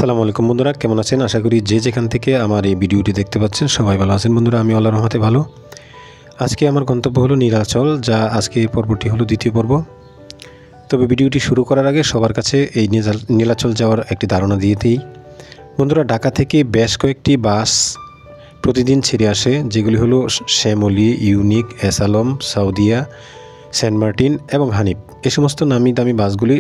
আসসালামু আলাইকুম বন্ধুরা, কেমন আছেন? আশা করি যে যেখান থেকে আমার এই ভিডিওটি দেখতে পাচ্ছেন সবাই ভালো আছেন। বন্ধুরা, আমি আল্লাহর রহমতে ভালো। আজকে আমার গন্তব্য হলো নীলাচল, যা আজকে এই পর্বটি হলো দ্বিতীয় পর্ব। তবে ভিডিওটি শুরু করার আগে সবার কাছে এই নীলাচল যাওয়ার একটি ধারণা দিয়ে দিই। বন্ধুরা, ঢাকা থেকে বেশ কয়েকটি বাস প্রতিদিন ছেড়ে আসে, যেগুলি হলো Shyamoli, unique, S Alam, Saudia, Saint Martin এবং হানিফ। এই সমস্ত নামি দামি বাসগুলি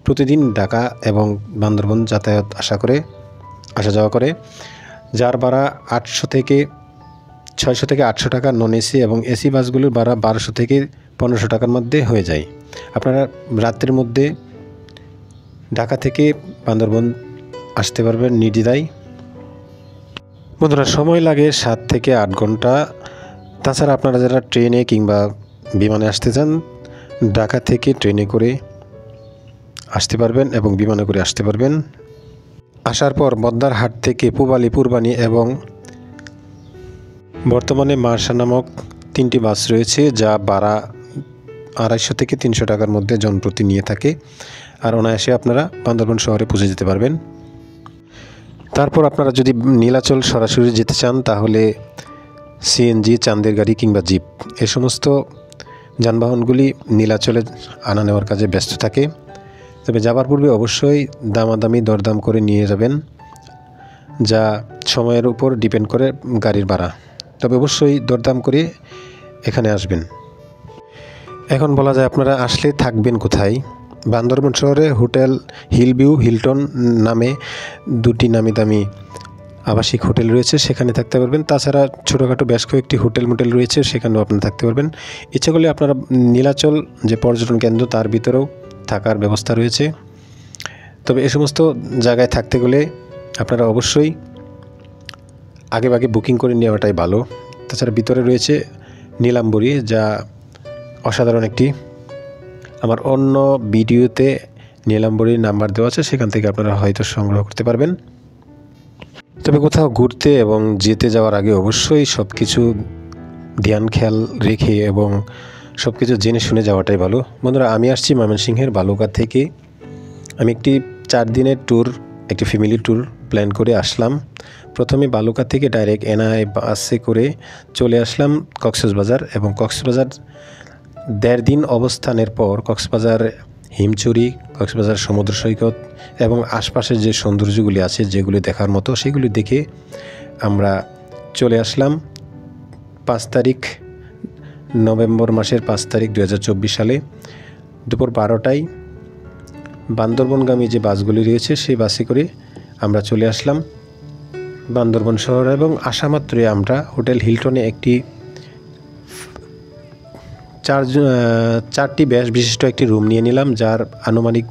প্রতিদিন ঢাকা এবং বান্দরবন যাতায়াত আসা যাওয়া করে, যার ভাড়া 600 থেকে 800 টাকা নন এসি, এবং এসি বাসগুলির ভাড়া 1200 থেকে 1500 টাকার মধ্যে হয়ে যায়। আপনারা রাত্রের মধ্যে ঢাকা থেকে বান্দরবন আসতে পারবেন নির্দ্বিধায়। বন্ধুরা, সময় লাগে 7 থেকে 8 ঘন্টা। তাছাড়া আপনারা যারা ট্রেনে কিংবা বিমানে আসতে চান, ঢাকা থেকে ট্রেনে করে আসতে পারবেন এবং বিমানে করে আসতে পারবেন। আসার পর বদ্দার হাট থেকে পূবালী, পূর্বানী এবং বর্তমানে মার্শা নামক 3টি বাস রয়েছে, যা ভাড়া 250 থেকে 300 টাকার মধ্যে জনপ্রতি নিয়ে থাকে। আর অনায়াসে আপনারা বান্দরবন শহরে পৌঁছে যেতে পারবেন। তারপর আপনারা যদি নীলাচল সরাসরি যেতে চান, তাহলে সিএনজি, চাঁদের গাড়ি কিংবা জিপ, এই সমস্ত যানবাহনগুলি নীলাচলে আনা নেওয়ার কাজে ব্যস্ত থাকে। তবে যাবার পূর্বে অবশ্যই দামাদামি দরদাম করে নিয়ে যাবেন, যা সময়ের উপর ডিপেন্ড করে গাড়ির ভাড়া। তবে অবশ্যই দরদাম করে এখানে আসবেন। এখন বলা যায় আপনারা আসলে থাকবেন কোথায়। বান্দরবন শহরে হোটেল হিলভিউ, হিলটন নামে 2টি নামি দামি আবাসিক হোটেল রয়েছে, সেখানে থাকতে পারবেন। তাছাড়া ছোটোখাটো বেশ কয়েকটি হোটেল মোটেল রয়েছে, সেখানেও আপনারা থাকতে পারবেন। ইচ্ছে করলে আপনারা নীলাচল যে পর্যটন কেন্দ্র, তার ভিতরেও থাকার ব্যবস্থা রয়েছে। তবে এই সমস্ত জায়গায় থাকতে গেলে আপনারা অবশ্যই আগে বুকিং করে নেওয়াটাই ভালো। তাছাড়া ভিতরে রয়েছে নীলাম্বরী, যা অসাধারণ একটি, আমার অন্য ভিডিওতে নীলাম্বরীর নাম্বার দেওয়া আছে, সেখান থেকে আপনারা হয়তো সংগ্রহ করতে পারবেন। তবে কোথাও ঘুরতে এবং যেতে যাওয়ার আগে অবশ্যই সব কিছু ধ্যান খেয়াল রেখে এবং সব কিছু জেনে শুনে যাওয়াটাই ভালো। বন্ধুরা, আমি আসছি ময়মনসিংহের বালুকা থেকে। আমি একটি 4 দিনের ট্যুর, একটি ফ্যামিলি ট্যুর প্ল্যান করে আসলাম। প্রথমে বালুকা থেকে ডাইরেক্ট এনআই বাসে করে চলে আসলাম কক্সবাজার, এবং কক্সবাজার 1.5 দিন অবস্থানের পর কক্সবাজার হিমচুরি, কক্সবাজার সমুদ্র সৈকত এবং আশপাশের যে সৌন্দর্যগুলি আছে, যেগুলি দেখার মতো, সেগুলি দেখে আমরা চলে আসলাম 5 তারিখ, নভেম্বর মাসের 5 তারিখ 2024 সালে দুপুর 12টায় বান্দরবনগামী যে বাসগুলি রয়েছে, সেই বাসে করে আমরা চলে আসলাম বান্দরবন শহর। এবং আসা মাত্রই আমরা হোটেল হিলটনে একটি 4টি বেশ বিশিষ্ট একটি রুম নিয়ে নিলাম, যার আনুমানিক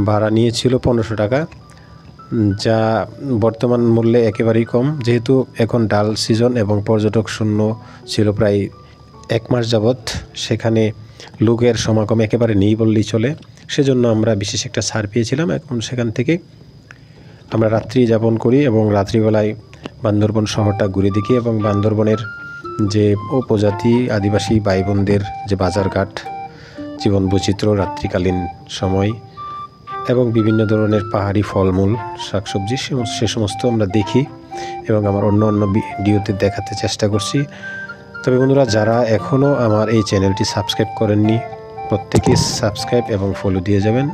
ভাড়া নিয়েছিল 1500 টাকা, যা বর্তমান মূল্যে একেবারেই কম। যেহেতু এখন ডাল সিজন এবং পর্যটক শূন্য ছিল প্রায় 1 মাস যাবৎ, সেখানে লোকের সমাগম একেবারে নেই বললেই চলে। সেজন্য আমরা বিশেষ একটা ছাড় পেয়েছিলাম। এখন সেখান থেকে আমরা রাত্রি যাপন করি এবং রাত্রিবেলায় বান্দরবন শহরটা ঘুরে দেখি, এবং বান্দরবনের যে উপজাতি আদিবাসী ভাই বোনদের যে বাজারঘাট, জীবন বৈচিত্র্য, রাত্রিকালীন সময় এবং বিভিন্ন ধরনের পাহাড়ি ফলমূল, শাকসবজি, সে সমস্ত আমরা দেখি এবং আমার অন্য ভিডিওতে দেখাতে চেষ্টা করছি। তবে বন্ধুরা, যারা এখনও আমার এই চ্যানেলটি সাবস্ক্রাইব করেননি, প্রত্যেকে সাবস্ক্রাইব এবং ফলো দিয়ে যাবেন।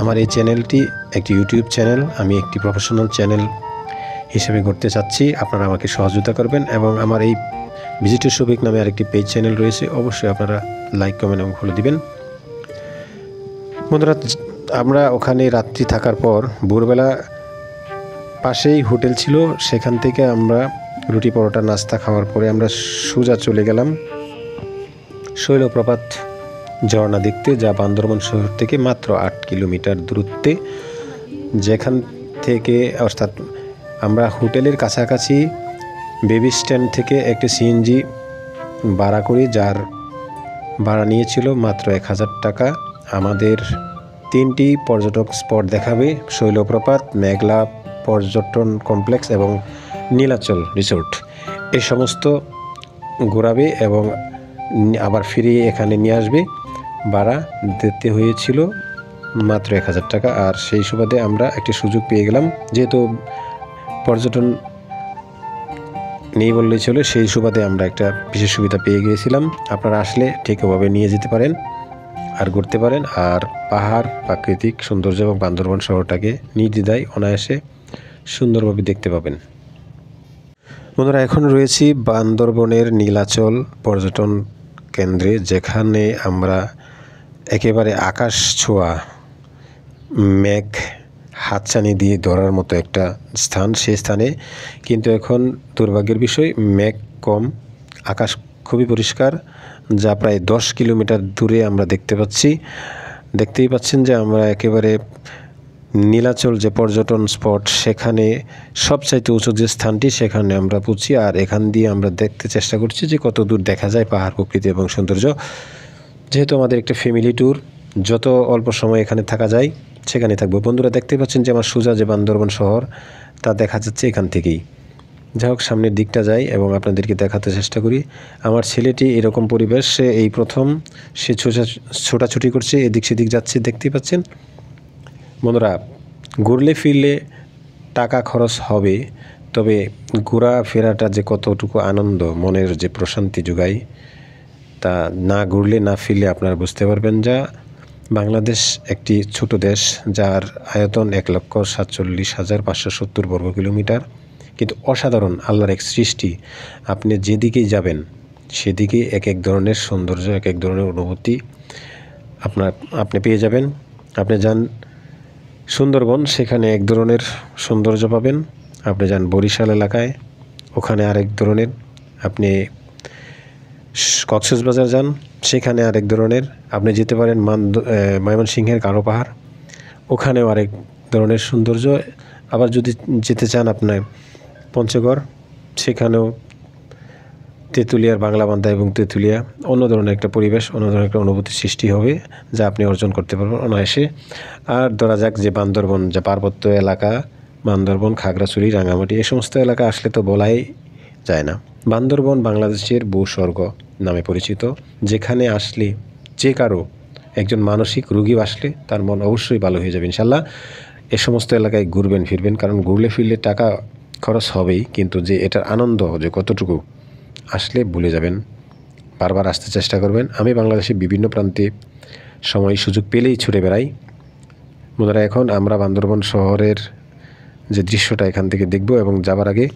আমার এই চ্যানেলটি একটি ইউটিউব চ্যানেল, আমি একটি প্রফেশনাল চ্যানেল হিসেবে করতে চাচ্ছি। আপনারা আমাকে সহযোগিতা করবেন, এবং আমার এই ভিজিটর শফিক নামে আরেকটি পেজ চ্যানেল রয়েছে, অবশ্যই আপনারা লাইক, কমেন্ট এবং ফলো দিবেন। বন্ধুরা, আমরা ওখানে রাত্রি থাকার পর ভোরবেলা পাশেই হোটেল ছিল, সেখান থেকে আমরা রুটি পরোটা নাস্তা খাওয়ার পরে আমরা সোজা চলে গেলাম শৈলপ্রপাত ঝর্ণা দেখতে, যা বান্দরবন শহর থেকে মাত্র 8 কিলোমিটার দূরত্বে। যেখান থেকে, অর্থাৎ আমরা হোটেলের কাছাকাছি বেবি স্ট্যান্ড থেকে একটি সিএনজি ভাড়া করি, যার ভাড়া নিয়েছিল মাত্র 1000 টাকা। আমাদের 3টি পর্যটক স্পট দেখাবে: শৈলপ্রপাত, মেঘলা পর্যটন কমপ্লেক্স এবং নীলাচল রিসোর্ট। এই সমস্ত ঘোরাবে এবং আবার ফিরিয়ে এখানে নিয়ে আসবে। ভাড়া দিতে হয়েছিল মাত্র 1000 টাকা। আর সেই সুবাদে আমরা একটি সুযোগ পেয়ে গেলাম, যেহেতু পর্যটন নেই বললেই চলে, সেই সুবাদে আমরা একটা বিশেষ সুবিধা পেয়ে গিয়েছিলাম। আপনারা আসলে ঠিক ওভাবে নিয়ে যেতে পারেন আর ঘুরতে পারেন, আর পাহাড়, প্রাকৃতিক সৌন্দর্য এবং বান্দরবান শহরটাকে নির্দ্বিধায় অনায়াসে সুন্দরভাবে দেখতে পাবেন। বন্ধুরা, এখন রয়েছি বান্দরবনের নীলাচল পর্যটন কেন্দ্রে, যেখানে আমরা একেবারে আকাশ ছোঁয়া মেঘ হাতছানি দিয়ে ধরার মতো একটা স্থান। সেই স্থানে কিন্তু এখন দুর্ভাগ্যের বিষয় মেঘ কম, আকাশ খুবই পরিষ্কার, যা প্রায় 10 কিলোমিটার দূরে আমরা দেখতেই পাচ্ছেন যে আমরা একেবারে নীলাচল যে পর্যটন স্পট, সেখানে সবচাইতে উঁচু যে স্থানটি, সেখানে আমরা পৌঁছি। আর এখান দিয়ে আমরা দেখতে চেষ্টা করছি যে কত দূর দেখা যায় পাহাড়, প্রকৃতি এবং সৌন্দর্য। যেহেতু আমাদের একটা ফ্যামিলি ট্যুর, যত অল্প সময় এখানে থাকা যায় সেখানে থাকবো। বন্ধুরা, দেখতে পাচ্ছেন যে আমার সোজা যে বান্দরবান শহর তা দেখা যাচ্ছে এখান থেকেই। যাই হোক, সামনের দিকটা যাই এবং আপনাদেরকে দেখাতে চেষ্টা করি। আমার ছেলেটি এরকম পরিবেশ, সে এই প্রথম, সে ছোটাছুটি করছে, এদিক সেদিক যাচ্ছে, দেখতেই পাচ্ছেন। বন্ধুরা, ঘুরলে ফিরলে টাকা খরচ হবে, তবে ঘোরাফেরাটা যে কতটুকু আনন্দ, মনের যে প্রশান্তি যোগায়, তা না ঘুরলে না ফিরলে আপনারা বুঝতে পারবেন। যা বাংলাদেশ একটি ছোট দেশ, যার আয়তন 1,47,570 বর্গ কিলোমিটার, কিন্তু অসাধারণ আল্লাহর এক সৃষ্টি। আপনি যেদিকেই যাবেন সেদিকেই এক এক ধরনের সৌন্দর্য, এক এক ধরনের অনুভূতি আপনি পেয়ে যাবেন। আপনি যান সুন্দরবন, সেখানে এক ধরনের সৌন্দর্য পাবেন। আপনি যান বরিশাল এলাকায়, ওখানে আরেক ধরনের। আপনি কক্সবাজার যান, সেখানে আরেক ধরনের। আপনি যেতে পারেন ময়মনসিংহের কালো পাহাড়, ওখানেও আরেক ধরনের সৌন্দর্য। আবার যদি যেতে চান আপনার পঞ্চগড়, সেখানেও তেঁতুলিয়ার বাংলাবান্ধা এবং তেঁতুলিয়া, অন্য ধরনের একটা পরিবেশ, অন্য ধরনের একটা অনুভূতি সৃষ্টি হবে, যা আপনি অর্জন করতে পারবেন অনায়াসে। আর ধরা যাক যে বান্দরবন, যে পার্বত্য এলাকা, বান্দরবন, খাগড়াছড়ি, রাঙামাটি, এই সমস্ত এলাকা আসলে তো বলাই যায় না। বান্দরবন বাংলাদেশের ভূস্বর্গ নামে পরিচিত, যেখানে আসলে যে কারো, একজন মানসিক রোগী আসলে তার মন অবশ্যই ভালো হয়ে যাবে ইনশাল্লাহ। এ সমস্ত এলাকায় ঘুরবেন ফিরবেন, কারণ ঘুরলে ফিরলে টাকা খরচ হবেই, কিন্তু যে এটার আনন্দ যে কতটুকু, আসলে ভুলে যাবেন। বারবার আসতে চেষ্টা করবেন। আমি বাংলাদেশের বিভিন্ন প্রান্তে সময় সুযোগ পেলেই ছুটে বেড়াই। বন্ধুরা, এখন আমরা বান্দরবন শহরের যে দৃশ্যটা এখান থেকে দেখব, এবং যাবার আগে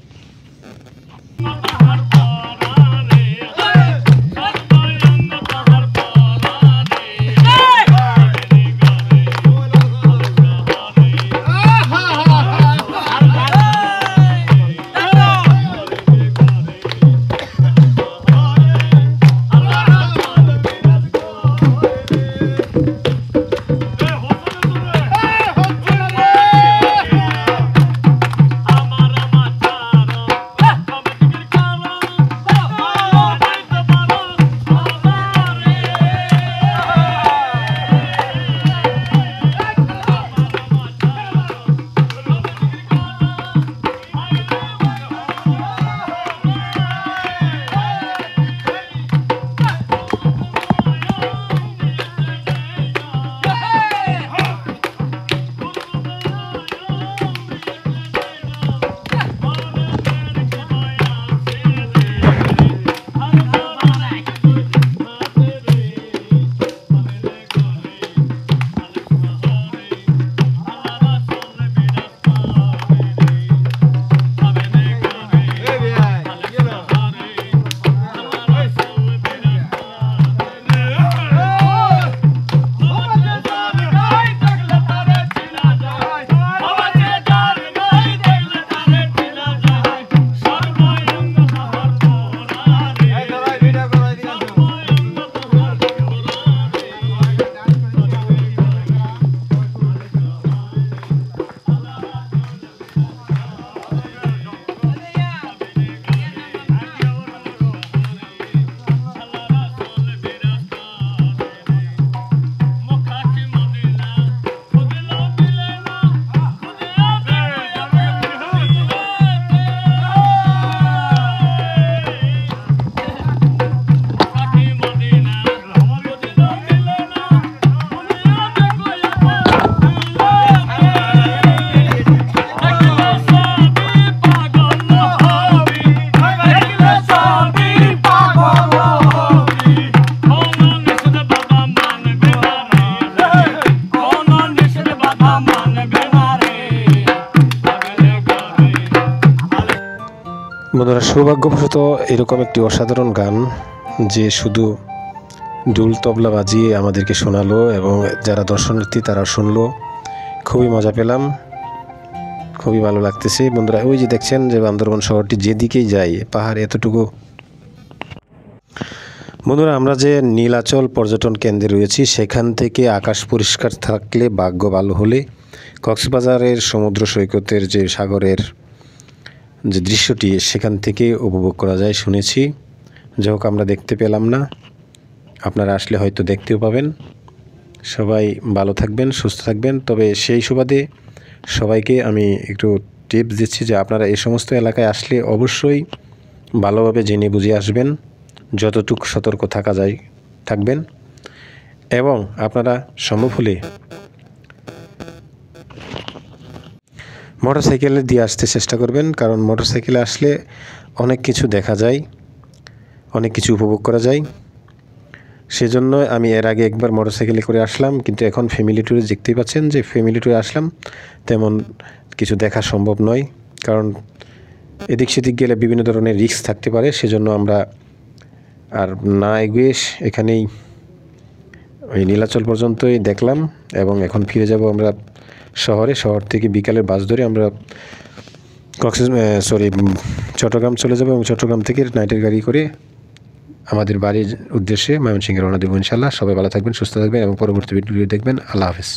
বন্ধুরা, সৌভাগ্যবশত এরকম একটি অসাধারণ গান যে শুধু দুল তবলা বাজিয়ে আমাদেরকে শোনালো এবং যারা দর্শনার্থী তারা শুনলো, খুবই মজা পেলাম, খুবই ভালো লাগতেছে। বন্ধুরা, ওই যে দেখছেন যে বান্দরবান শহরটি যেদিকেই যাই পাহাড় এতটুকু। বন্ধুরা, আমরা যে নীলাচল পর্যটন কেন্দ্রে রয়েছি সেখান থেকে আকাশ পরিষ্কার থাকলে, ভাগ্য ভালো হলে কক্সবাজারের সমুদ্র সৈকতের যে সাগরের যে দৃশ্যটি সেখান থেকে উপভোগ করা যায় শুনেছি। যাই হোক, আমরা দেখতে পেলাম না, আপনারা আসলে হয়তো দেখতেও পাবেন। সবাই ভালো থাকবেন, সুস্থ থাকবেন। তবে সেই সুবাদে সবাইকে আমি একটু টিপস দিচ্ছি যে আপনারা এই সমস্ত এলাকায় আসলে অবশ্যই ভালোভাবে জেনে বুঝে আসবেন, যতটুকু সতর্ক থাকা যায় থাকবেন, এবং আপনারা সম্ভব হলে মোটরসাইকেলে দিয়ে আসতে চেষ্টা করবেন, কারণ মোটরসাইকেলে আসলে অনেক কিছু দেখা যায়, অনেক কিছু উপভোগ করা যায়। সেজন্য আমি এর আগে একবার মোটরসাইকেলে করে আসলাম, কিন্তু এখন ফ্যামিলি ট্যুরে দেখতেই পাচ্ছেন যে ফ্যামিলি ট্যুরে আসলাম, তেমন কিছু দেখা সম্ভব নয়, কারণ এদিক সেদিক গেলে বিভিন্ন ধরনের রিস্ক থাকতে পারে। সেজন্য আমরা আর না এগিয়ে এখানেই ওই নীলাচল পর্যন্তই দেখলাম, এবং এখন ফিরে যাব আমরা শহর থেকে বিকালের বাস ধরে আমরা চট্টগ্রাম চলে যাব, এবং চট্টগ্রাম থেকে নাইটের গাড়ি করে আমাদের বাড়ির উদ্দেশ্যে ময়মনসিংহে রওনা দেবো ইনশাল্লাহ। সবাই ভালো থাকবেন, সুস্থ থাকবেন, এবং পরবর্তী ভিডিও দেখবেন। আল্লাহ হাফেজ।